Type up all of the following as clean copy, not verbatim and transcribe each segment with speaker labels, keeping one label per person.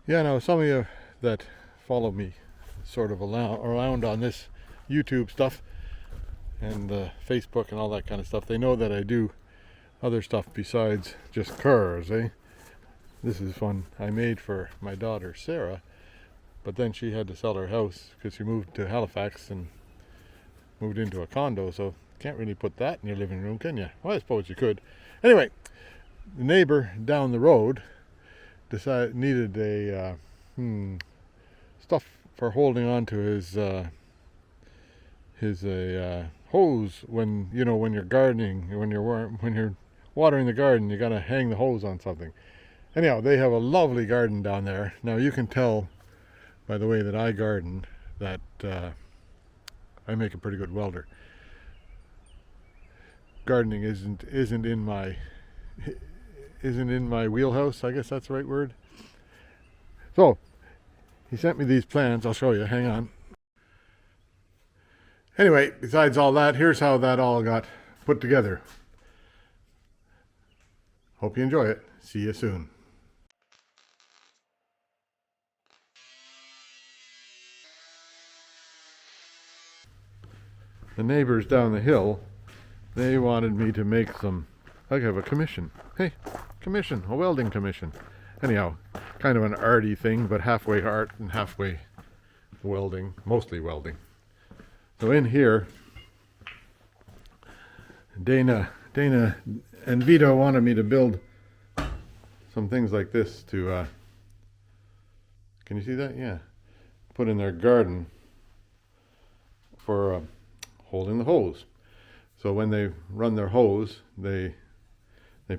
Speaker 1: Yeah, now some of you that follow me sort of around on this YouTube stuff and Facebook and all that kind of stuff, they know that I do other stuff besides just cars, eh? This is fun I made for my daughter Sarah, but then she had to sell her house because she moved to Halifax and moved into a condo, so can't really put that in your living room, can you? Well, I suppose you could. Anyway, the neighbor down the road needed a stuff for holding on to his hose when when you're gardening, when you're watering the garden, you got to hang the hose on something. Anyhow, they have a lovely garden down there. Now you can tell by the way that I garden that I make a pretty good welder. Gardening isn't in my wheelhouse. I guess that's the right word. So he sent me these plans. I'll show you. Hang on. Anyway, besides all that, here's how that all got put together. Hope you enjoy it. See you soon. The neighbors down the hill, they wanted me to make some. I have a commission. Hey, commission, a welding commission. Anyhow, kind of an arty thing, but halfway art and halfway welding, mostly welding. So in here, Dana and Vito wanted me to build some things like this to, can you see that? Yeah. Put in their garden for holding the hose. So when they run their hose, they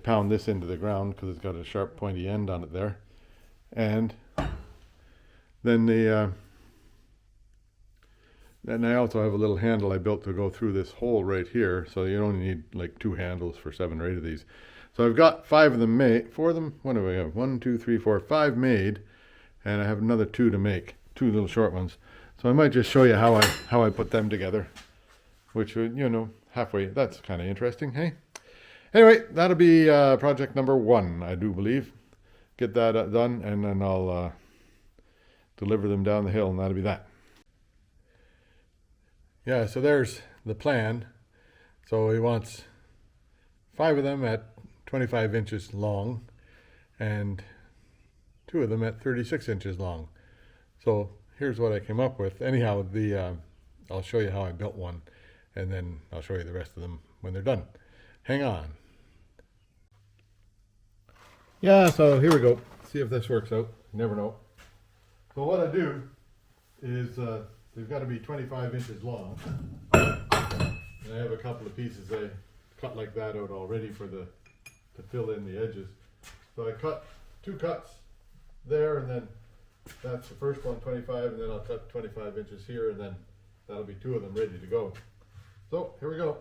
Speaker 1: pound this into the ground because it's got a sharp pointy end on it there. And then and I also have a little handle I built to go through this hole right here, so you only need like 2 handles for 7 or 8 of these. So I've got 5 of them made. 4 of them? What do I have? 1, 2, 3, 4, 5 made, and I have another 2 to make, 2 little short ones. So I might just show you how I put them together, which would, halfway. That's kind of interesting, hey? Anyway, that'll be project number 1, I do believe. Get that done, and then I'll deliver them down the hill, and that'll be that. Yeah, so there's the plan. So he wants 5 of them at 25 inches long and 2 of them at 36 inches long. So here's what I came up with. Anyhow, I'll show you how I built one, and then I'll show you the rest of them when they're done. Hang on. Yeah, so here we go. See if this works out. You never know. So what I do is they've got to be 25 inches long. And I have a couple of pieces I cut like that out already to fill in the edges. So I cut 2 cuts there, and then that's the first one, 25, and then I'll cut 25 inches here, and then that'll be 2 of them ready to go. So here we go.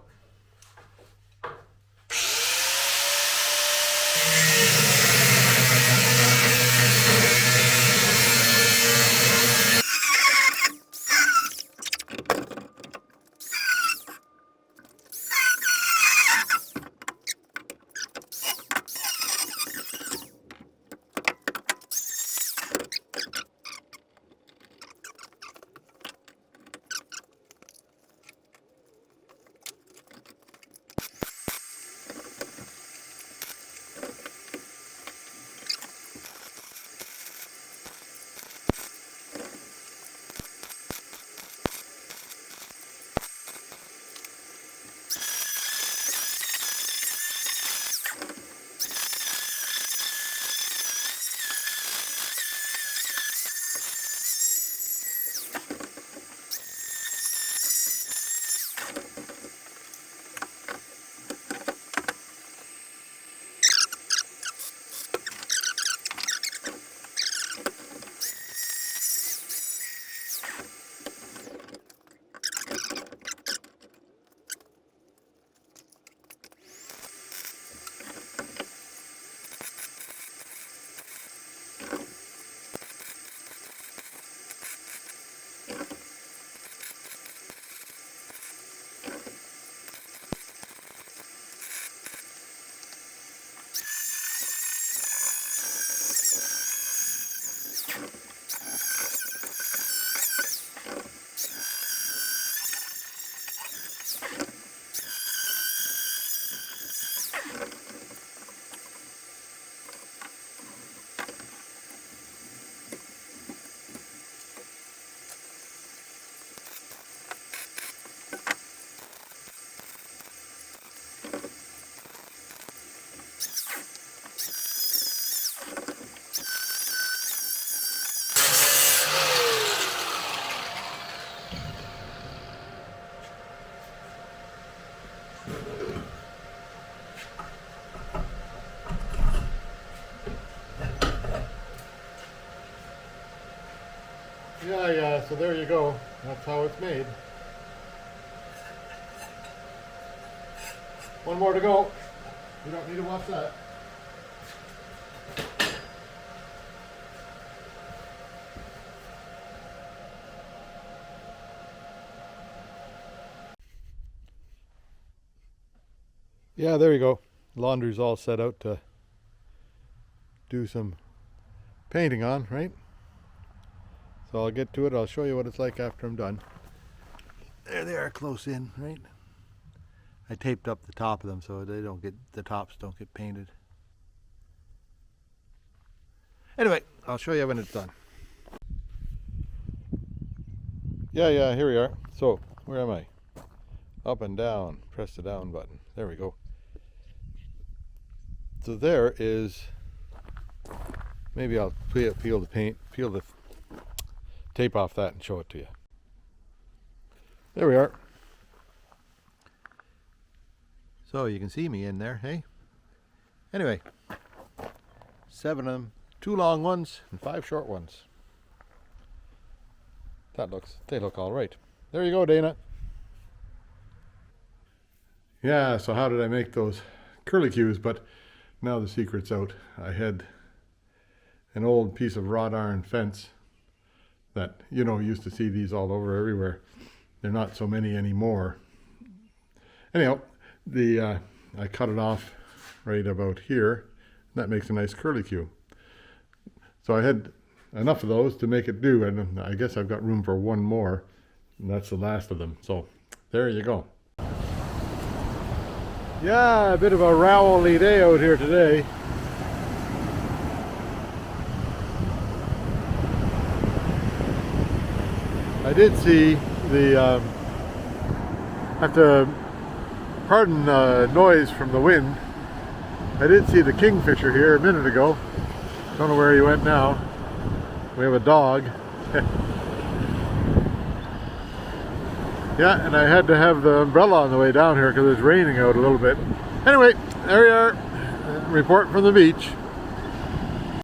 Speaker 1: Yeah, so there you go. That's how it's made. One more to go. You don't need to watch that. Yeah, there you go. Laundry's all set out to do some painting on, right? So I'll get to it. I'll show you what it's like after I'm done. There they are, close in, right? I taped up the top of them so the tops don't get painted. Anyway, I'll show you when it's done. Yeah, here we are. So, where am I? Up and down. Press the down button. There we go. So there is, maybe I'll peel the tape off that and show it to you. There we are. So you can see me in there, hey? Anyway, 7 of them, 2 long ones and 5 short ones. They look all right. There you go, Dana. Yeah, so how did I make those curlicues? But now the secret's out. I had an old piece of wrought iron fence that, used to see these all over everywhere. They're not so many anymore. Anyhow, I cut it off right about here. That makes a nice curlicue. So I had enough of those to make it do, and I guess I've got room for one more, and that's the last of them. So there you go. Yeah, a bit of a rowely day out here today. I did see I have to pardon noise from the wind. I did see the kingfisher here a minute ago. Don't know where he went now. We have a dog. Yeah, and I had to have the umbrella on the way down here because it's raining out a little bit. Anyway, there we are. Report from the beach.